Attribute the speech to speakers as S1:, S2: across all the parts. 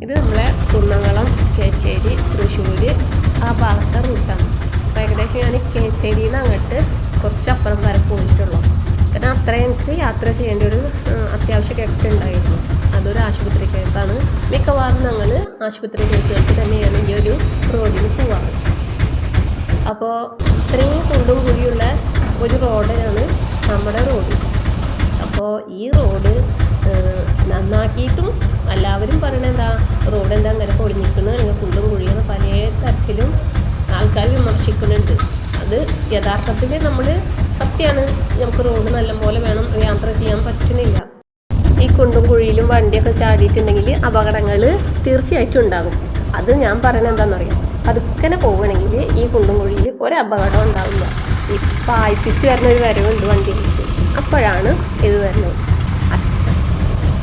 S1: ഇത് നമ്മളെ കുന്നംകുളം, കേച്ചേരി, തൃശ്ശൂർ ആ ഭാഗത്തെ റൂട്ടാണ്. അപ്പോൾ ഏകദേശം ഞാൻ കേച്ചേരിയിൽ നിന്ന് അങ്ങോട്ട് കുറച്ചപ്പുറം വരെ പോയിട്ടുള്ളൂ. കാരണം അത്രയും എനിക്ക് യാത്ര ചെയ്യേണ്ട ഒരു അത്യാവശ്യ കേസ് ഉണ്ടായിരുന്നു. അതൊരു ആശുപത്രി കേസാണ്. മിക്കവാറും ഞങ്ങൾ ആശുപത്രി കേസുകൾക്ക് തന്നെയാണ് ഈ ഒരു റോഡിന് പോവാറ്. അപ്പോൾ ഇത്രയും കുണ്ടും കുഴിയുള്ള ഒരു റോഡാണ് നമ്മുടെ റോഡ്. അപ്പോൾ ഈ റോഡ് നന്നാക്കിയിട്ടും എല്ലാവരും പറയണത് എന്താ, റോഡ് എന്താ അങ്ങനെ പൊളിഞ്ഞിരിക്കുന്നത്, അല്ലെങ്കിൽ കുണ്ടും കുഴിയെന്ന് പല തരത്തിലും ആൾക്കാർ വിമർശിക്കുന്നുണ്ട്. അത് യഥാർത്ഥത്തിൽ നമ്മൾ സത്യമാണ്, നമുക്ക് റോഡ് നല്ലപോലെ വേണം, യാത്ര ചെയ്യാൻ പറ്റുന്നില്ല. ഈ കുണ്ടും കുഴിയിലും വണ്ടിയൊക്കെ ചാടിയിട്ടുണ്ടെങ്കിൽ അപകടങ്ങൾ തീർച്ചയായിട്ടും ഉണ്ടാകും. അത് ഞാൻ പറയണത് എന്താണെന്നറിയാം, പതുക്കനെ പോവുകയാണെങ്കിൽ ഈ കുണ്ടും കുഴിയിൽ ഒരപകടം ഉണ്ടാവില്ല. ഈ പായിപ്പിച്ച് വരുന്ന ഒരു വരവുണ്ട് വണ്ടിയിലേക്ക്, അപ്പോഴാണ് ഇത് വരുന്നത്.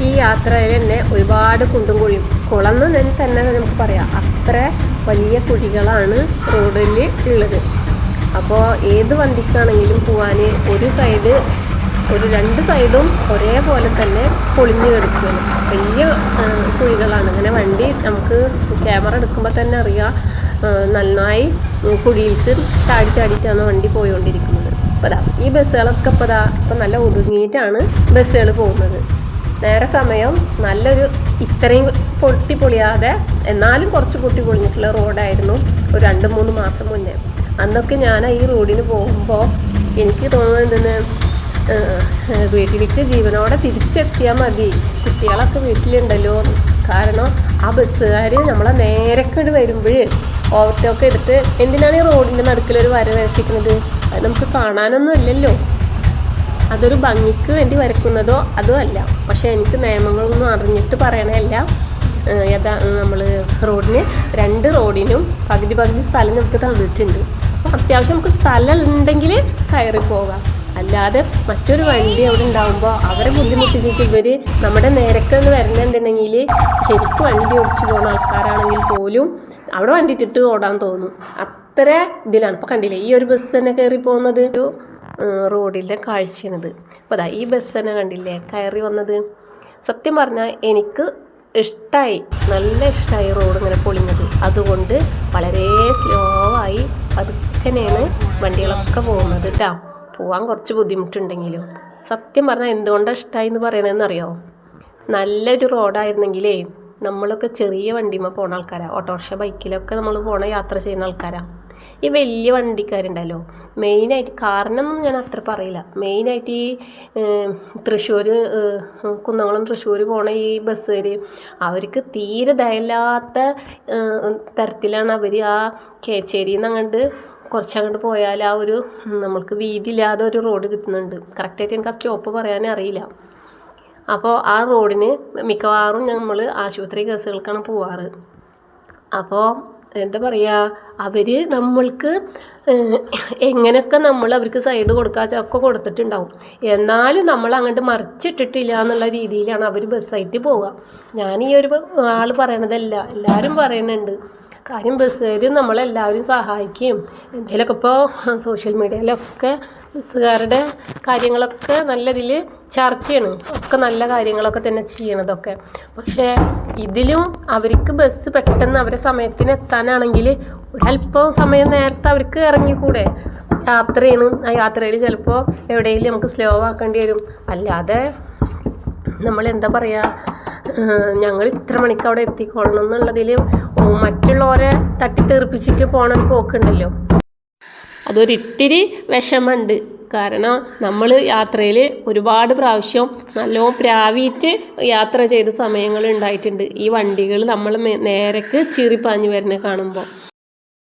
S1: ഈ യാത്രയിൽ തന്നെ ഒരുപാട് കുണ്ടും കുഴിയും കുളന്ന് തന്നെ നമുക്ക് പറയാം, അത്ര വലിയ കുഴികളാണ് റോഡിൽ ഉള്ളത്. അപ്പോൾ ഏത് വണ്ടിക്കാണെങ്കിലും പോകാൻ ഒരു രണ്ട് സൈഡും ഒരേപോലെ തന്നെ പൊളിഞ്ഞു കിടക്കുകയാണ്. വലിയ കുഴികളാണ്. അങ്ങനെ വണ്ടി നമുക്ക് ക്യാമറ എടുക്കുമ്പോൾ തന്നെ അറിയാം, നന്നായി കുഴിയിലേക്ക് ചാടിച്ചാടിയിട്ടാണ് വണ്ടി പോയിക്കൊണ്ടിരിക്കുന്നത്. അപ്പോൾ ഈ ബസ്സുകളൊക്കെ ഇപ്പം നല്ല ഒതുങ്ങിയിട്ടാണ് ബസ്സുകൾ പോകുന്നത്. നേരെ സമയം നല്ലൊരു ഇത്രയും പൊളിയാതെ എന്നാലും കുറച്ച് പൊളിഞ്ഞിട്ടുള്ള റോഡായിരുന്നു ഒരു 2-3 മാസം മുന്നേ. അന്നൊക്കെ ഞാൻ ഈ റോഡിന് പോകുമ്പോൾ എനിക്ക് തോന്നുന്നത് വീട്ടിലേക്ക് ജീവനോടെ തിരിച്ചെത്തിയാൽ മതി, കുട്ടികളൊക്കെ വീട്ടിലുണ്ടല്ലോ. കാരണം ആ ബസ്സുകാർ നമ്മളെ നേരക്കേട് വരുമ്പോൾ ഓവർടേക്ക് എടുത്ത് എന്തിനാണ് ഈ റോഡിൻ്റെ നടുക്കിലൊരു വര വരച്ചിരിക്കുന്നത്? അത് നമുക്ക് കാണാനൊന്നും ഇല്ലല്ലോ. അതൊരു ഭംഗിക്ക് വേണ്ടി വരക്കുന്നതോ അതോ അല്ല. പക്ഷേ എനിക്ക് നിയമങ്ങളൊന്നും അറിഞ്ഞിട്ട് പറയണതല്ല. നമ്മൾ രണ്ട് റോഡിനും പകുതി സ്ഥലം നമുക്ക് തന്നിട്ടുണ്ട്. അപ്പോൾ അത്യാവശ്യം നമുക്ക് സ്ഥലം ഉണ്ടെങ്കിൽ കയറി പോകാം. അല്ലാതെ മറ്റൊരു വണ്ടി അവിടെ ഉണ്ടാകുമ്പോൾ അവരെ ബുദ്ധിമുട്ടിച്ചിട്ട് ഇവർ നമ്മുടെ നേരക്കെന്ന് വരുന്നുണ്ടെങ്കിൽ ശരിക്കും വണ്ടി ഓടിച്ചു പോകുന്ന ആൾക്കാരാണെങ്കിൽ പോലും അവിടെ വണ്ടി ഇട്ടിട്ട് ഓടാൻ തോന്നും. അത്ര ഇതിലാണ്. ഇപ്പോൾ കണ്ടില്ലേ, ഈ ഒരു ബസ് തന്നെ കയറി പോകുന്നത് റോഡിൻ്റെ കാഴ്ചയാണിത്. അപ്പോൾ ഈ ബസ് തന്നെ കണ്ടില്ലേ കയറി വന്നത്. സത്യം പറഞ്ഞാൽ എനിക്ക് ഇഷ്ടമായി, നല്ല ഇഷ്ടമായി റോഡ് ഇങ്ങനെ പൊളിഞ്ഞത്. അതുകൊണ്ട് വളരെ സ്ലോ ആയി പതുക്കനെയാണ് വണ്ടികളൊക്കെ പോകുന്നത് കേട്ടോ. പോകാൻ കുറച്ച് ബുദ്ധിമുട്ടുണ്ടെങ്കിലും സത്യം പറഞ്ഞാൽ എന്തുകൊണ്ടാണ് ഇഷ്ടമായി എന്ന് പറയണതെന്നറിയോ? നല്ലൊരു റോഡായിരുന്നെങ്കിലേ നമ്മളൊക്കെ ചെറിയ വണ്ടിമ്മ പോണ ആൾക്കാരാണ്, ഓട്ടോറിക്ഷ ബൈക്കിലൊക്കെ നമ്മൾ യാത്ര ചെയ്യുന്ന ആൾക്കാരാണ്. ഈ വലിയ വണ്ടിക്കാരുണ്ടല്ലോ, മെയിനായിട്ട് കാറിനൊന്നും ഞാൻ അത്ര പറയില്ല, മെയിനായിട്ട് ഈ തൃശ്ശൂർ കുന്നംകുളം തൃശ്ശൂർ പോണ ഈ ബസ്സുകാർ, അവർക്ക് തീരെ ദയയില്ലാത്ത തരത്തിലാണ് അവർ ആ കേച്ചേരിയിൽ നിന്ന് അങ്ങോട്ട് കുറച്ചങ്ങോട്ട് പോയാൽ ആ ഒരു നമ്മൾക്ക് വീതിയില്ലാതെ ഒരു റോഡ് കിട്ടുന്നുണ്ട്. കറക്റ്റായിട്ട് എനിക്ക് ആ സ്റ്റോപ്പ് പറയാനേ അറിയില്ല. അപ്പോൾ ആ റോഡിന് മിക്കവാറും നമ്മൾ ആശുപത്രി കേസുകൾക്കാണ് പോവാറ്. അപ്പോൾ എന്താ പറയുക, അവർ നമ്മൾക്ക് എങ്ങനെയൊക്കെ നമ്മൾ അവർക്ക് സൈഡ് കൊടുക്കുക ഒക്കെ കൊടുത്തിട്ടുണ്ടാവും. എന്നാലും നമ്മൾ അങ്ങോട്ട് മറിച്ചിട്ടിട്ടില്ല എന്നുള്ള രീതിയിലാണ് അവർ ബസ്സായിട്ട് പോവുക. ഞാൻ ഈ ഒരു ആൾ പറയണതല്ല, എല്ലാവരും പറയുന്നുണ്ട്. കാര്യം ബസ്സുകാർ നമ്മളെല്ലാവരും സഹായിക്കുകയും എന്തെങ്കിലുമൊക്കെ ഇപ്പോൾ സോഷ്യൽ മീഡിയയിലൊക്കെ ബസ്സുകാരുടെ കാര്യങ്ങളൊക്കെ നല്ല ഇതിൽ ചർച്ചയാണ്, ഒക്കെ നല്ല കാര്യങ്ങളൊക്കെ തന്നെ ചെയ്യണതൊക്കെ. പക്ഷേ ഇതിലും അവർക്ക് ബസ് പെട്ടെന്ന് അവരെ സമയത്തിന് എത്താനാണെങ്കിൽ ഒരല്പം സമയം നേരത്തെ അവർക്ക് ഇറങ്ങിക്കൂടെ? യാത്രയാണ്, ആ യാത്രയിൽ ചിലപ്പോൾ എവിടെയെങ്കിലും നമുക്ക് സ്ലോ ആക്കേണ്ടി വരും. അല്ലാതെ നമ്മളെന്താ പറയുക, ഞങ്ങൾ ഇത്ര മണിക്ക് അവിടെ എത്തിക്കൊള്ളണം എന്നുള്ളതിൽ മറ്റുള്ളവരെ തട്ടിത്തെറിപ്പിച്ചിട്ട് പോണ ഒരു പോക്കുണ്ടല്ലോ, അതൊരിത്തിരി വിഷമമുണ്ട്. കാരണം നമ്മൾ യാത്രയിൽ ഒരുപാട് പ്രാവശ്യം നല്ലോണം പ്രാവിയിട്ട് യാത്ര ചെയ്ത സമയങ്ങൾ ഉണ്ടായിട്ടുണ്ട്. ഈ വണ്ടികൾ നമ്മൾ നേരക്ക് ചീറിപ്പാഞ്ഞ് വരുന്നത് കാണുമ്പോൾ